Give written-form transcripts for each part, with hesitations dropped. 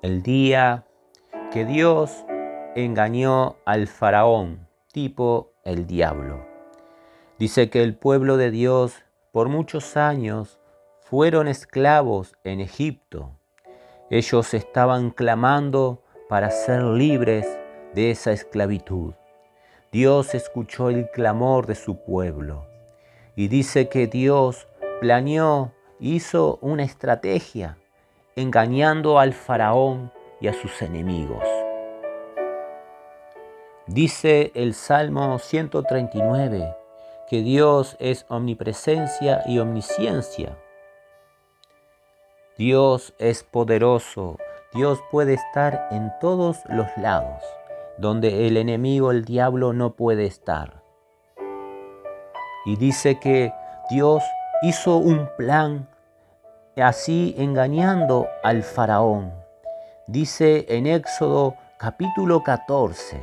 el día que Dios engañó al faraón, tipo el diablo. Dice que el pueblo de Dios por muchos años fueron esclavos en Egipto. Ellos estaban clamando para ser libres de esa esclavitud. Dios escuchó el clamor de su pueblo y dice que Dios planeó, hizo una estrategia engañando al faraón y a sus enemigos. Dice el Salmo 139 que Dios es omnipresencia y omnisciencia. Dios es poderoso, Dios puede estar en todos los lados, donde el enemigo, el diablo, no puede estar. Y dice que Dios hizo un plan así engañando al faraón. Dice en Éxodo capítulo 14,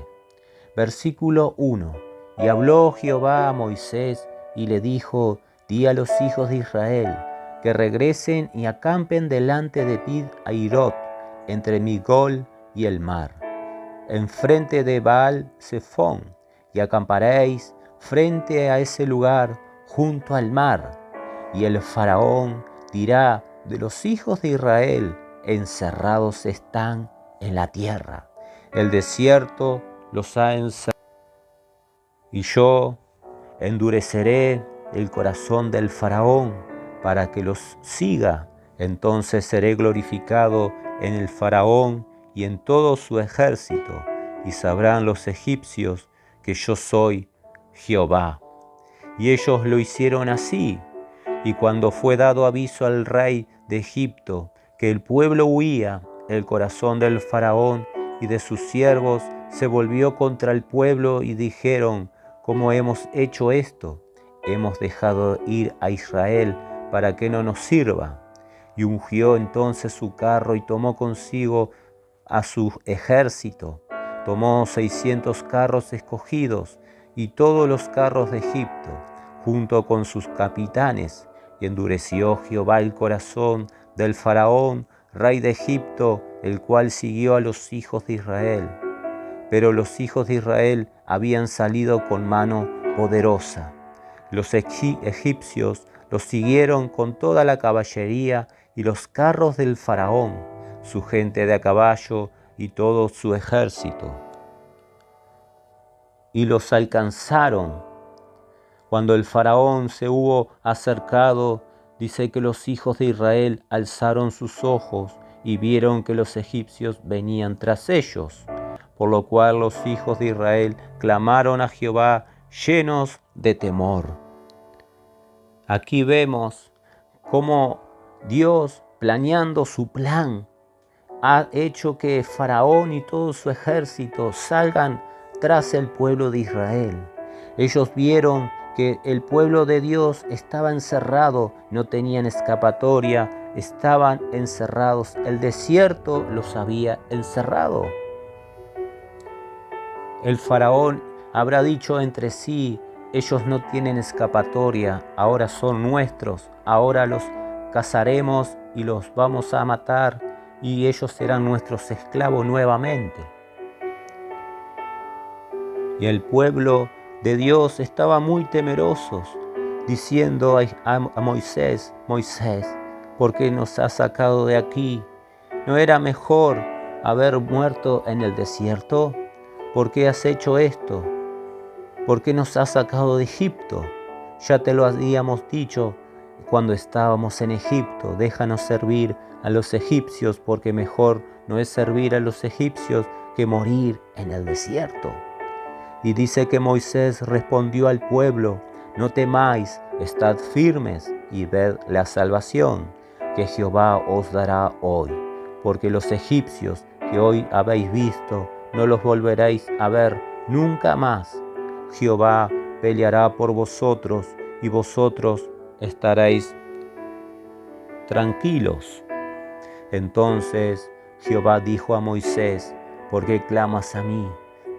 versículo 1, y habló Jehová a Moisés y le dijo, di a los hijos de Israel que regresen y acampen delante de Pi-hahirot, entre Migdol y el mar, enfrente de Baal-zephón, y acamparéis frente a ese lugar junto al mar. Y el faraón dirá de los hijos de Israel, encerrados están en la tierra, el desierto los ha encerrado. Y yo endureceré el corazón del faraón para que los siga. Entonces seré glorificado en el faraón y en todo su ejército, y sabrán los egipcios que yo soy Jehová. Y ellos lo hicieron así. Y cuando fue dado aviso al rey de Egipto que el pueblo huía, el corazón del faraón y de sus siervos se volvió contra el pueblo y dijeron, ¿cómo hemos hecho esto? Hemos dejado ir a Israel para que no nos sirva. Y ungió entonces su carro y tomó consigo a su ejército. Tomó 600 carros escogidos y todos los carros de Egipto, junto con sus capitanes, y endureció Jehová el corazón del faraón, rey de Egipto, el cual siguió a los hijos de Israel. Pero los hijos de Israel habían salido con mano poderosa. Los egipcios los siguieron con toda la caballería y los carros del faraón, su gente de a caballo y todo su ejército. Y los alcanzaron. Cuando el faraón se hubo acercado, dice que los hijos de Israel alzaron sus ojos y vieron que los egipcios venían tras ellos, por lo cual los hijos de Israel clamaron a Jehová llenos de temor. Aquí vemos cómo Dios, planeando su plan, ha hecho que Faraón y todo su ejército salgan tras el pueblo de Israel. Ellos vieron que el pueblo de Dios estaba encerrado, no tenían escapatoria, estaban encerrados. El desierto los había encerrado. El faraón habrá dicho entre sí, ellos no tienen escapatoria, ahora son nuestros, ahora los cazaremos y los vamos a matar y ellos serán nuestros esclavos nuevamente. Y el pueblo de Dios estaba muy temerosos, diciendo a Moisés, Moisés, ¿por qué nos has sacado de aquí? ¿No era mejor haber muerto en el desierto? ¿Por qué has hecho esto? ¿Por qué nos has sacado de Egipto? Ya te lo habíamos dicho cuando estábamos en Egipto, déjanos servir a los egipcios, porque mejor no es servir a los egipcios que morir en el desierto. Y dice que Moisés respondió al pueblo, no temáis, estad firmes y ved la salvación que Jehová os dará hoy, porque los egipcios que hoy habéis visto, no los volveréis a ver nunca más. Jehová peleará por vosotros y vosotros estaréis tranquilos. Entonces Jehová dijo a Moisés, ¿por qué clamas a mí?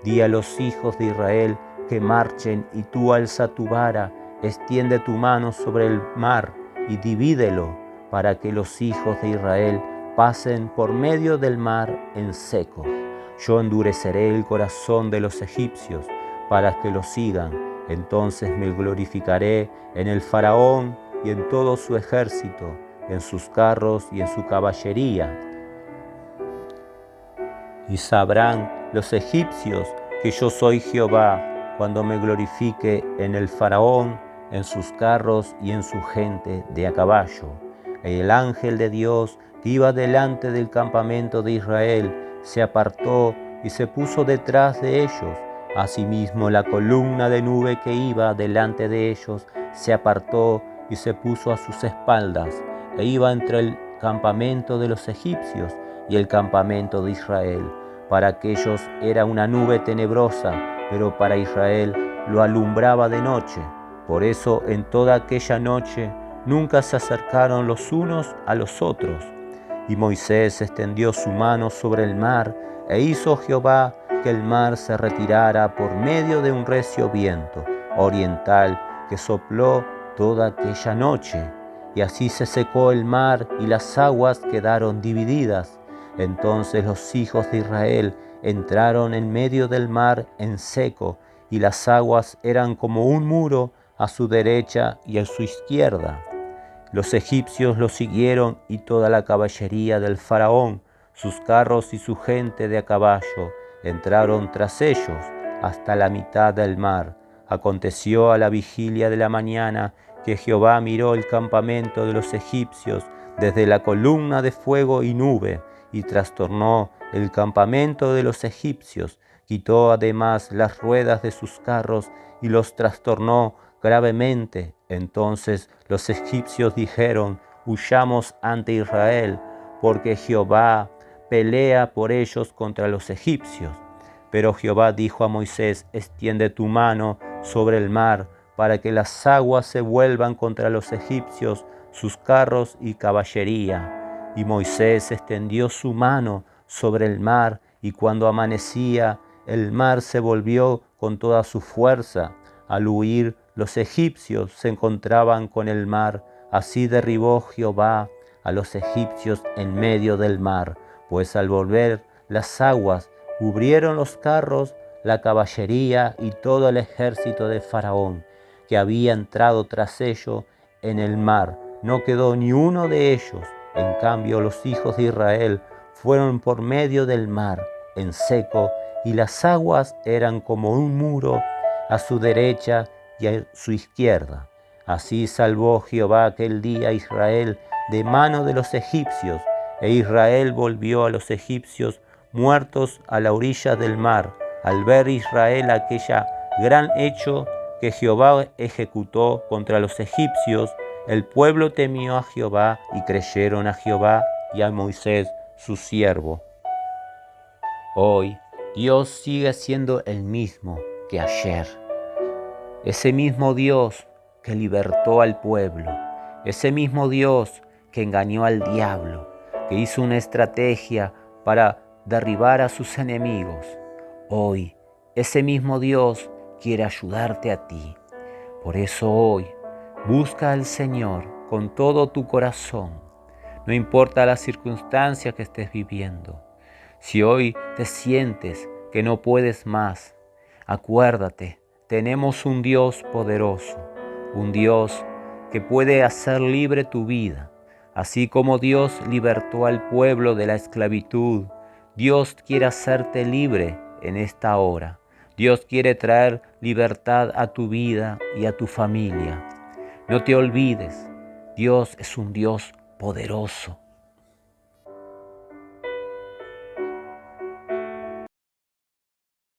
Di a los hijos de Israel que marchen y tú alza tu vara, extiende tu mano sobre el mar y divídelo para que los hijos de Israel pasen por medio del mar en seco. Yo endureceré el corazón de los egipcios para que los sigan. Entonces me glorificaré en el faraón y en todo su ejército, en sus carros y en su caballería. Y sabrán los egipcios que yo soy Jehová cuando me glorifique en el faraón, en sus carros y en su gente de a caballo. Y el ángel de Dios que iba delante del campamento de Israel se apartó y se puso detrás de ellos. Asimismo la columna de nube que iba delante de ellos se apartó y se puso a sus espaldas, e iba entre el campamento de los egipcios y el campamento de Israel. Para aquellos era una nube tenebrosa, pero para Israel lo alumbraba de noche. Por eso en toda aquella noche nunca se acercaron los unos a los otros. Y Moisés extendió su mano sobre el mar, e hizo Jehová que el mar se retirara por medio de un recio viento oriental que sopló toda aquella noche. Y así se secó el mar y las aguas quedaron divididas. Entonces los hijos de Israel entraron en medio del mar en seco, y las aguas eran como un muro a su derecha y a su izquierda. Los egipcios los siguieron y toda la caballería del faraón, sus carros y su gente de a caballo, entraron tras ellos hasta la mitad del mar. Aconteció a la vigilia de la mañana que Jehová miró el campamento de los egipcios desde la columna de fuego y nube, y trastornó el campamento de los egipcios, quitó además las ruedas de sus carros y los trastornó gravemente. Entonces los egipcios dijeron: huyamos ante Israel, porque Jehová pelea por ellos contra los egipcios. Pero Jehová dijo a Moisés: extiende tu mano sobre el mar, para que las aguas se vuelvan contra los egipcios, sus carros y caballería. Y Moisés extendió su mano sobre el mar, y cuando amanecía, el mar se volvió con toda su fuerza. Al huir, los egipcios se encontraban con el mar. Así derribó Jehová a los egipcios en medio del mar, pues al volver las aguas cubrieron los carros, la caballería y todo el ejército de Faraón, que había entrado tras ellos en el mar. No quedó ni uno de ellos. En cambio, los hijos de Israel fueron por medio del mar en seco, y las aguas eran como un muro a su derecha y a su izquierda. Así salvó Jehová aquel día a Israel de mano de los egipcios, e Israel volvió a los egipcios muertos a la orilla del mar. Al ver Israel aquella gran hecho que Jehová ejecutó contra los egipcios, el pueblo temió a Jehová y creyeron a Jehová y a Moisés su siervo. Hoy Dios sigue siendo el mismo que ayer. Ese mismo Dios que libertó al pueblo, ese mismo Dios que engañó al diablo, que hizo una estrategia para derribar a sus enemigos. Hoy ese mismo Dios quiere ayudarte a ti. Por eso hoy busca al Señor con todo tu corazón. No importa la circunstancia que estés viviendo. Si hoy te sientes que no puedes más, acuérdate, tenemos un Dios poderoso, un Dios que puede hacer libre tu vida. Así como Dios libertó al pueblo de la esclavitud, Dios quiere hacerte libre en esta hora. Dios quiere traer libertad a tu vida y a tu familia. No te olvides, Dios es un Dios poderoso.